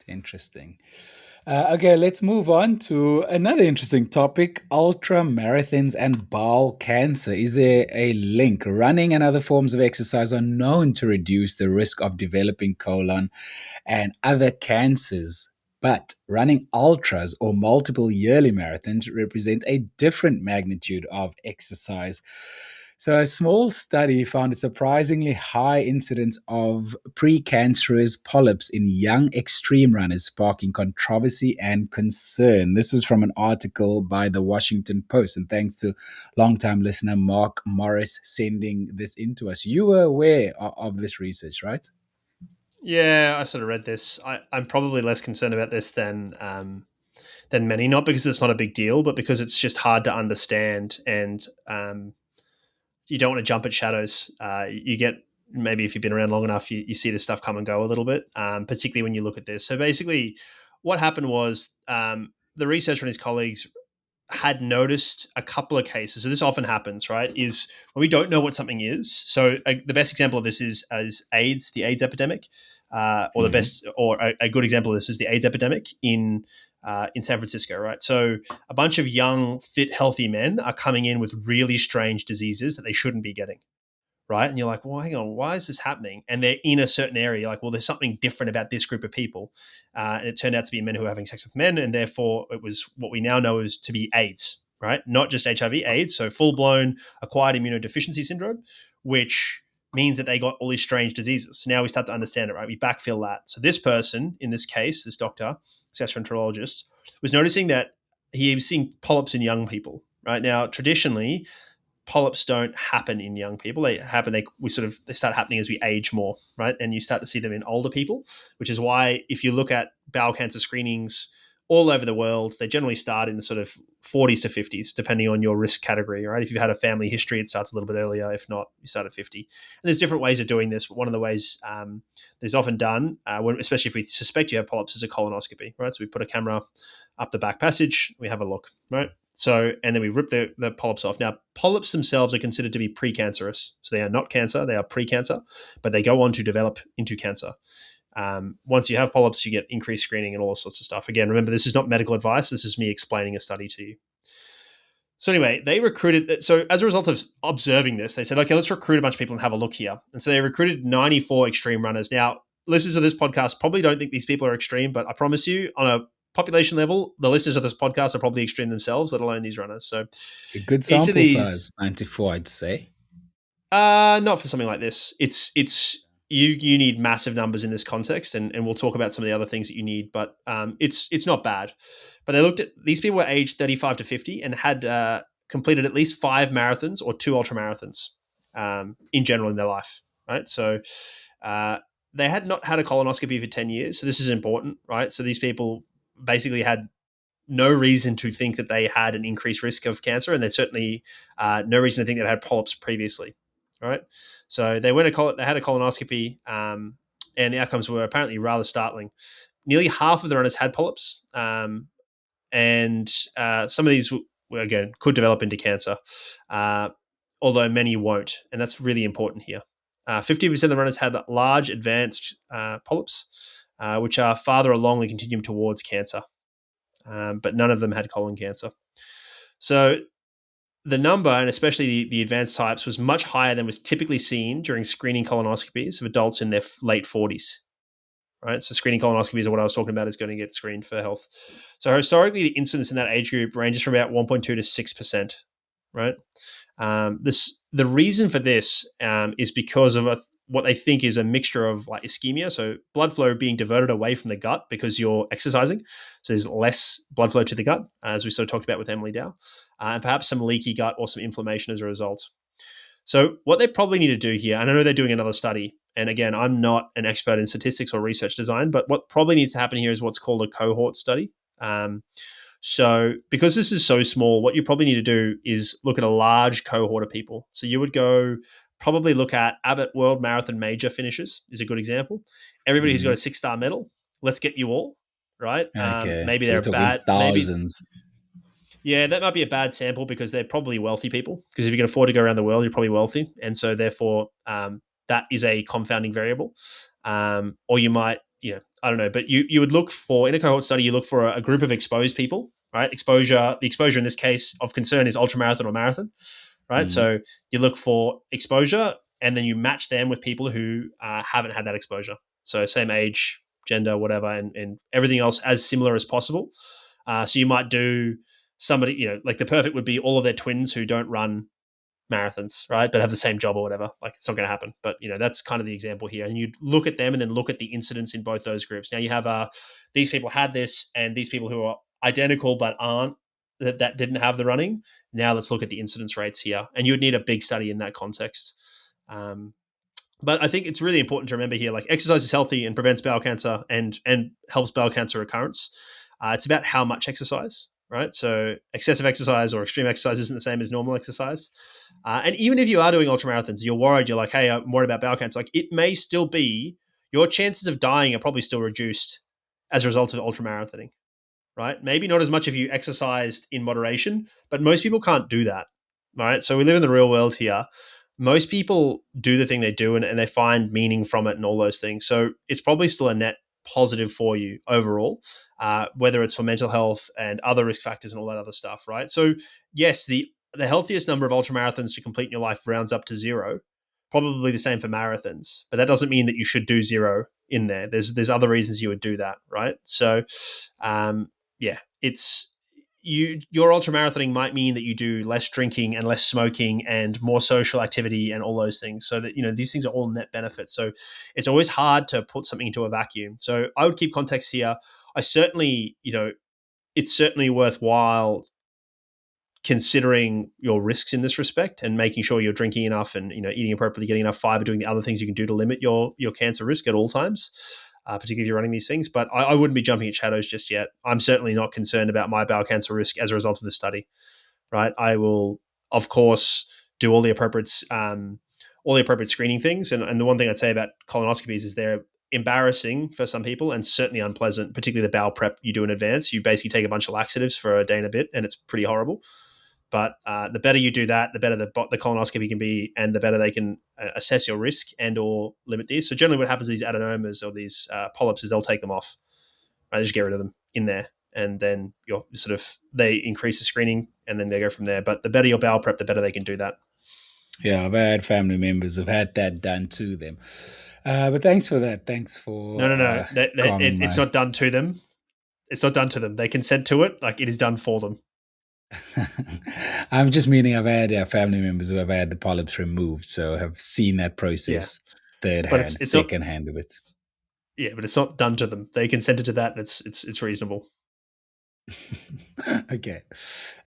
Interesting. Okay, let's move on to another interesting topic, ultra marathons and bowel cancer. Is there a link? Running and other forms of exercise are known to reduce the risk of developing colon and other cancers. But running ultras or multiple yearly marathons represent a different magnitude of exercise. So, a small study found a surprisingly high incidence of precancerous polyps in young extreme runners, sparking controversy and concern. This was from an article by the Washington Post, and thanks to longtime listener Mark Morris sending this in to us. You were aware of this research, right? Yeah, I sort of read this. I'm probably less concerned about this than many, not because it's not a big deal, but because it's just hard to understand, and you don't want to jump at shadows. You get maybe if you've been around long enough, you see this stuff come and go a little bit, particularly when you look at this. So basically, what happened was the researcher and his colleagues had noticed a couple of cases. So this often happens, right? Is when we don't know what something is. So the best example of this is as AIDS, the AIDS epidemic, or the Mhm. best, or a good example of this is the AIDS epidemic in San Francisco, right? So a bunch of young, fit, healthy men are coming in with really strange diseases that they shouldn't be getting, right? And you're like, well, hang on, why is this happening? And they're in a certain area. You're like, well, there's something different about this group of people. And it turned out to be men who were having sex with men. And therefore, it was what we now know is to be AIDS, right? Not just HIV, AIDS. So full blown acquired immunodeficiency syndrome, which means that they got all these strange diseases. So now we start to understand it, right? We backfill that. So this person, in this case, this doctor, gastroenterologist, was noticing that he was seeing polyps in young people, right? Now, traditionally, polyps don't happen in young people. They happen. They start happening as we age more, right? And you start to see them in older people, which is why if you look at bowel cancer screenings all over the world, they generally start in the sort of 40s to 50s, depending on your risk category, right? If you've had a family history, it starts a little bit earlier. If not, you start at 50. And there's different ways of doing this. But one of the ways that's often done, especially if we suspect you have polyps, is a colonoscopy, right? So we put a camera up the back passage, we have a look, right? So, and then we rip the polyps off. Now, polyps themselves are considered to be precancerous. So they are not cancer, they are precancer, but they go on to develop into cancer. Once you have polyps, you get increased screening and all sorts of stuff. Again, remember, this is not medical advice. This is me explaining a study to you. So anyway, they recruited. So as a result of observing this, they said, okay, let's recruit a bunch of people and have a look here. And so they recruited 94 extreme runners. Now, listeners of this podcast probably don't think these people are extreme, but I promise you, on a population level, the listeners of this podcast are probably extreme themselves, let alone these runners. So It's a good each of sample these, size, 94, I'd say. not for something like this. It's you need massive numbers in this context, and we'll talk about some of the other things that you need, but it's not bad. But they looked at these people were aged 35 to 50 and had completed at least 5 marathons or 2 ultramarathons in general in their life, right? So uh, they had not had a colonoscopy for 10 years. So this is important, right? So these people basically had no reason to think that they had an increased risk of cancer, and there's certainly no reason to think they had polyps previously. Right, so they had a colonoscopy, and the outcomes were apparently rather startling. Nearly half of the runners had polyps, and some of these again could develop into cancer, uh, although many won't, and that's really important here. 50% of the runners had large advanced polyps, which are farther along the continuum towards cancer, but none of them had colon cancer. So the number, and especially the advanced types, was much higher than was typically seen during screening colonoscopies of adults in their late 40s. Right, so screening colonoscopies are what I was talking about is going to get screened for health. So historically, the incidence in that age group ranges from about 1.2 to 6%. Right, the reason for this is because of what they think is a mixture of like ischemia, so blood flow being diverted away from the gut because you're exercising, so there's less blood flow to the gut, as we sort of talked about with Emily Dow, and perhaps some leaky gut or some inflammation as a result. So what they probably need to do here, and I know they're doing another study, and again, I'm not an expert in statistics or research design, but what probably needs to happen here is what's called a cohort study. So, because this is so small, what you probably need to do is look at a large cohort of people. So, you would go probably look at Abbott World Marathon Major finishes, is a good example. Everybody who's got a Mhm. 6-star medal, let's get you all, right? Okay, Maybe so we're they're talking bad, maybe, thousands. yeah, that might be a bad sample because they're probably wealthy people. Because if you can afford to go around the world, you're probably wealthy. And so, therefore, that is a confounding variable. Or you might, I don't know, but you would look for, in a cohort study, you look for a group of exposed people, right? The exposure in this case of concern is ultramarathon or marathon, right? Mm. So you look for exposure, and then you match them with people who haven't had that exposure. So same age, gender, whatever, and everything else as similar as possible. So you might do somebody, like the perfect would be all of their twins who don't run marathons, right? But have the same job or whatever. Like it's not going to happen. But that's kind of the example here. And you look at them and then look at the incidence in both those groups. Now you have these people had this, and these people who are identical but aren't that didn't have the running. Now let's look at the incidence rates here, and you would need a big study in that context. Um, but I think it's really important to remember here, like exercise is healthy and prevents bowel cancer and helps bowel cancer recurrence. It's about how much exercise, right? So excessive exercise or extreme exercise isn't the same as normal exercise. And even if you are doing ultramarathons, you're worried, you're like, hey, I'm worried about bowel cancer. Like it may still be, your chances of dying are probably still reduced as a result of ultramarathoning, right? Maybe not as much if you exercised in moderation, but most people can't do that, right? So we live in the real world here. Most people do the thing they do, and they find meaning from it and all those things. So it's probably still a net positive for you overall, whether it's for mental health and other risk factors and all that other stuff, right? So yes, the healthiest number of ultramarathons to complete in your life rounds up to zero. Probably the same for marathons, but that doesn't mean that you should do zero in there. There's other reasons you would do that, right? So, yeah, it's your ultramarathoning might mean that you do less drinking and less smoking and more social activity and all those things, so that these things are all net benefits. So it's always hard to put something into a vacuum. So I would keep context here. I certainly, it's certainly worthwhile considering your risks in this respect and making sure you're drinking enough and eating appropriately, getting enough fiber, doing the other things you can do to limit your cancer risk at all times, particularly if you're running these things. But I wouldn't be jumping at shadows just yet. I'm certainly not concerned about my bowel cancer risk as a result of this study. Right, I will of course do all the appropriate screening things, and the one thing I'd say about colonoscopies is they're embarrassing for some people and certainly unpleasant, particularly the bowel prep you do in advance. You basically take a bunch of laxatives for a day and a bit, and it's pretty horrible. But the better you do that, the better the colonoscopy can be, and the better they can assess your risk and or limit these. So generally, what happens to these adenomas or these polyps is they'll take them off. Right, they just get rid of them in there, and then you're sort of they increase the screening, and then they go from there. But the better your bowel prep, the better they can do that. Yeah, I've had family members who've had that done to them. But thanks for that. Thanks for No. calming It's my. not done to them. It's not done to them. They consent to it. Like it is done for them. I'm just meaning I've had family members who have had the polyps removed, so have seen that Yeah, process third but hand, it's not. second hand of it. Yeah, but it's not done to them. They consented to that, and it's reasonable. Okay.